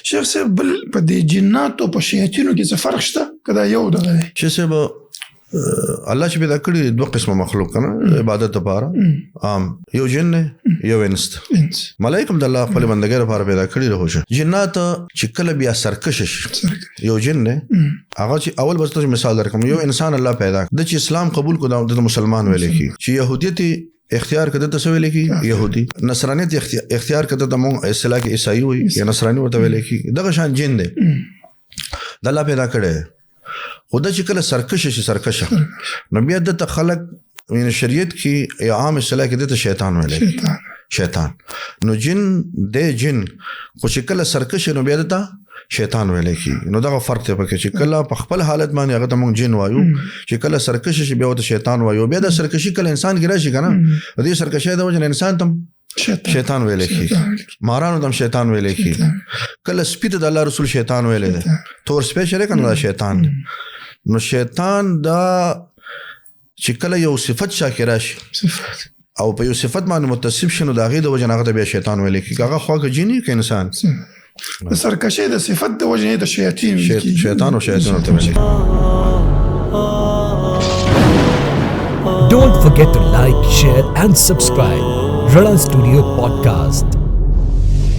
شیخ صاحب بل په دې جنات او په شیاطینو کې څه فرق شته کدا یو دغه دی چې صاحب الله چې پیدا کړی دوه قسمه مخلوق کنه عبادت لپاره عام یو جن یو انس ملائکه د الله خپل بندګۍ لپاره پیدا کړی راوځي جنات چې کله بیا سرکش شي یو جن هغه چې اول بس مثال درکم یو انسان الله پیدا د چې اسلام قبول کو د مسلمان ویل کی چې يهودیت اختیار کده ته ویل کی يهودي نصرانيت اختیار کده د مونږ اصطلاح کې عیسائی وي یا نصراني ورته ویل کی دغه شان جن دی د الله پیدا کړی خدا چې کله سرکش نو بیا د خلق یعنی شریعت کې یا عام اصطلاح کې د شیطان ویل شیطان نو جن خو چې کله سرکش نو بیا د شیطان ویل کی نو دا فرق دی پکې چې کله په خپل حالت باندې هغه ته مونږ جن وایو چې کله سرکش شي بیا د شیطان وایو بیا د سرکشي کله انسان کې راشي کنه دې سرکشي د وجه انسان تم شیطان ویل کی مارانو تم شیطان ویل کی کله سپیت د الله رسول شیطان ویل دی تور سپیشل کنه شیطان نو شیطان دا چې کله یو صفت شاکر شي او په یو صفت باندې متصف شنو دا غي د وجه هغه بیا شیطان ویل کی هغه خواږه جنی کې انسان د سرکشي د صفت د وجه د شیطان او شیطان ته ویل Don't forget to like, share and subscribe. Rala Studio Podcast.